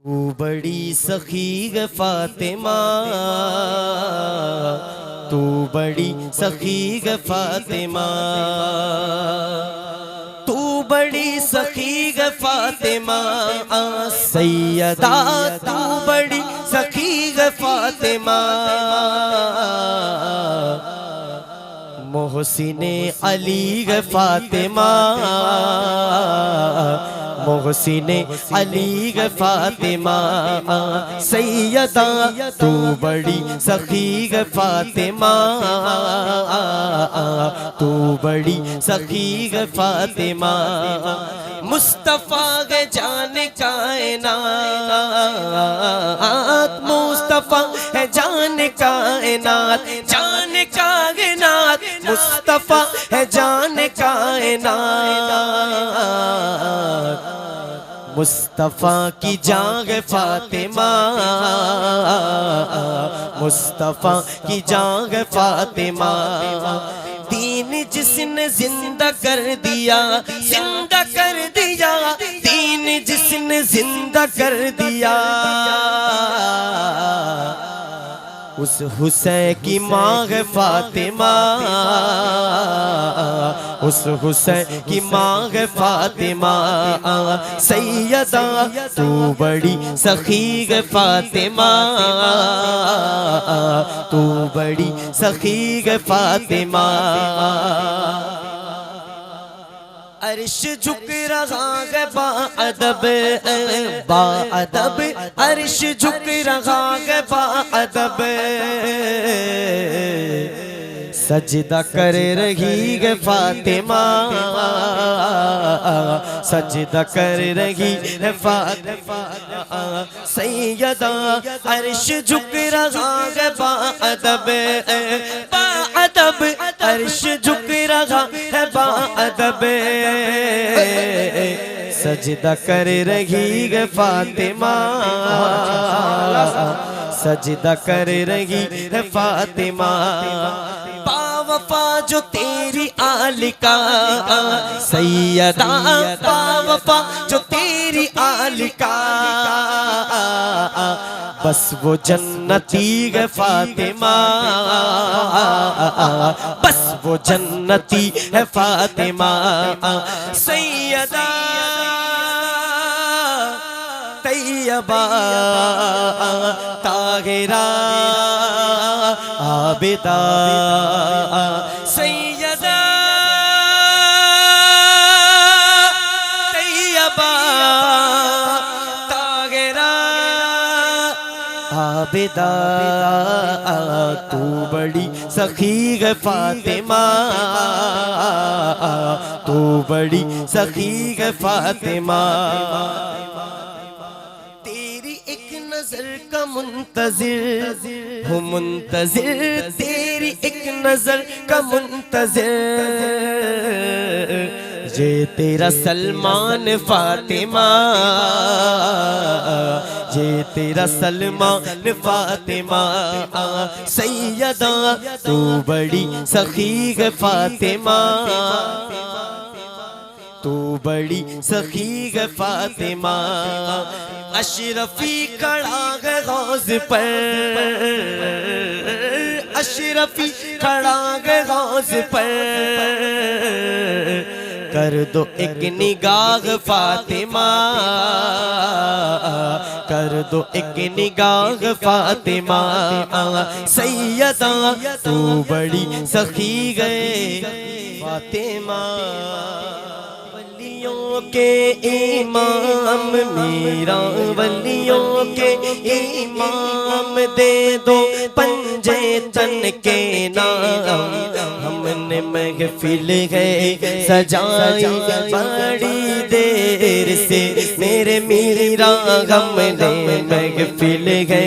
तू बड़ी सखी ग फातिमा, तू बड़ी सखी ग फातिमा, तू बड़ी सखी ग फातिमा सैयदा, तू बड़ी सखी ग फातिमा। मोहसिने अली ग फातिमा, मोहसिने अली ग फातिमा सैयदा, तू बड़ी सखी ग फातिमा, तू बड़ी सखी ग फातिमा। मुस्तफा ग जान कायनात, मुस्तफा है जान कायनात, जान कायनात मुस्तफा है जान कायनात। मुस्तफा की जाग फातिमा, मुस्तफा की जाग फातिमा। दीन जिसने जिंदा कर दिया, जिंदा कर दिया, दीन जिसने जिंदा कर दिया, उस हुसैन की माँ है फातिमा, उस हुसैन की माँ है फातिमा सैयदा, तू बड़ी सखी है फातिमा, तू बड़ी सखी है फातिमा। अर्श झुक रहा है बाअदब, बाअदब अर्श झुक रहा है बाअदब, सजदा कर रही है फातिमा, सजदा कर रही है फातिमा सैयदा। अर्श झुक रहा है बाअदब, बाअदब अर्श झुक रहा है बाअदब, सजदा कर रही है फातिमा, सजदा कर रही है फातिमा। पावफा जो तेरी आलिका सैयदा, पावफा जो तेरी आलिका, बस वो जन्नती है फातिमा, बस वो जन्नती है फातिमा सैयदा। तैयबा ताहिरा आबिदा सैयदा, तैयबा ताहिरा आबिदा, तू बड़ी सखी है फातिमा, तू बड़ी सखी है फातिमा। तेरी एक नजर का मुंतजिर हूँ मुंतजिर, तेरी एक नजर का मुंतजिर, ये तेरा सलमान फातिमा, ये तेरा सलमान फातिमा सैयदा, तू बड़ी सखी है फातिमा, तू बड़ी सखी है फातिमा। अशरफी खड़ा है गौज़ पर, अशरफी खड़ा है गौज़ पर, कर दो एक निगाह फातिमा, कर दो एक निगाह फातिमा सैयदा, तू बड़ी सखी गए फातिमा। वलियों के इमाम मेरा, वलियों के इमाम दे दो पंजे तन के नाम, हमने महफिल है सजाई बड़ी देर से, मेरे मीरा हमने महफिल है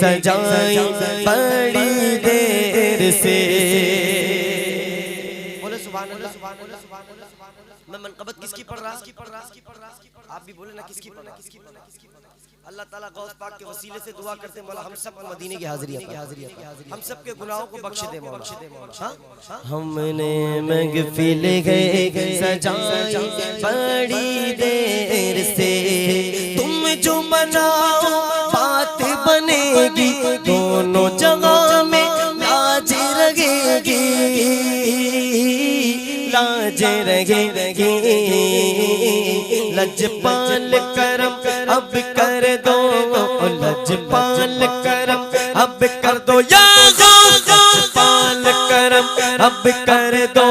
सजाई बड़ी देर से। मैं मनक़बत किसकी पढ़ रहा, आप भी बोले ना किसकी पढ़ रहा। अल्लाह ताला गौस पाक के वसीले से दुआ करते हैं मौला हम सब मदीने की हाज़िरी, हम सब के गुनाहों को बख्श दे मौला। हमने महफिल है सजाई बड़ी देर से, तुम जो मनाओ रहे, लजपाल करम अब कर दो, लजपाल करम अब कर दो, या लजपाल करम अब कर दो,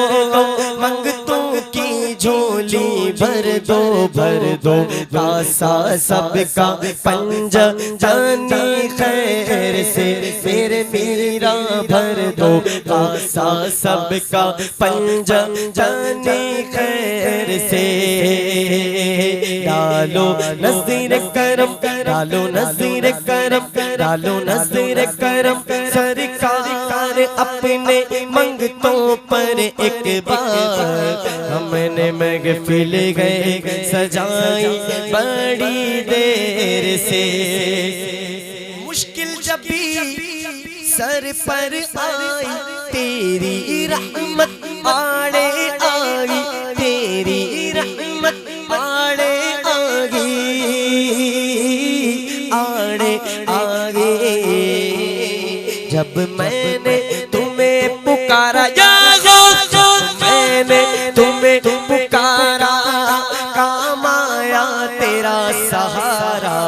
मंगतों की झोली भर दो, भर दो, कासा सबका पंजा जानी खैर से, मेरे मीरा भर दो, कासा सबका पंजा जानी खैर से, डालो नज़ीर करम, डालो नज़ीर करम, डालो नज़ीर करम, सरकार अपने मंगतों पर एक बार, हमने महफिल गए सजाई बड़ी देर से, मुश्किल जब भी सर पर आई, तेरी रहमत आड़े आई, तेरी रहमत आड़े आगी, आड़े आगे, जब मैंने तुम्हें पुकारा, या मैंने तुम्हें पुकारा, काम आया तेरा सहारा,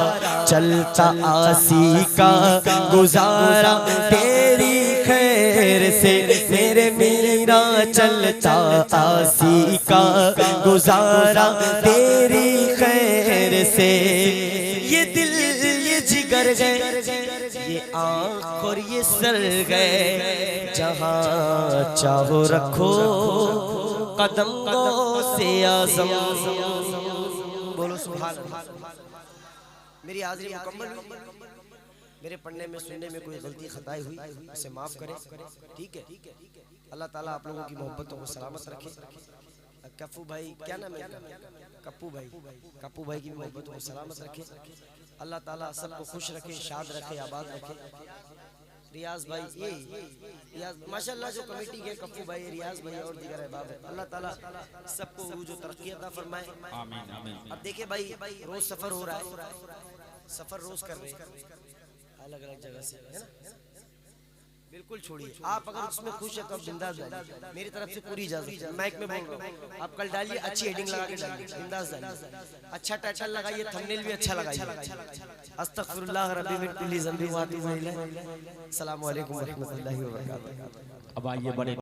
चलता आसी का गुजारा तेरी खैर से, मेरे मीरा चलता आसी का गुजारा तेरी खैर से, ये दिल ये जिगर गए, ये आँख और ये सर गए, जहाँ चाहो रखो कदम गो से आज़म, बोलो सुभान अल्लाह। मेरी हाज़िरी मुकम्मल हुई, मेरे पढ़ने में सुनने में कोई गलती खताई हुई उसे माफ़ करें, ठीक है। अल्लाह ताला आप लोगों की मोहब्बतों को सलामत रखे। कप्पू भाई, क्या नाम है? कप्पू भाई की मोहब्बतों को सलामत रखे, अल्लाह ताला सबको खुश रखे, शाद रखे, आबाद रखे। रियाज भाई, ये रियाज माशाल्लाह जो कमेटी के कप्पू भाई, रियाज भाई और दीगर अहबाब है, अल्लाह ताला सबको वो जो तरक्की अता फरमाए, आमीन आमीन। अब देखिए भाई, रोज सफर हो रहा है, सफर रोज कर रहे हैं अलग अलग जगह से, है ना, बिल्कुल छोड़िए। आप अगर उसमें खुश है तो आप बिंदास डालिए, मेरी तरफ से पूरी इजाजत है, माइक में बोल रहा हूँ। आप कल डालिए, अच्छी हेडिंग लगा के डालिए, बिंदास डालिए, अच्छा टाइटल लगाइए, थंबनेल भी अच्छा लगाइए। अस्तगफिरुल्लाह रब्बी मिन कुल्ली ज़ंबि व अतूबु इलैह। अस्सलामु अलैकुम व रहमतुल्लाहि व बरकातहू। अब आइए बड़े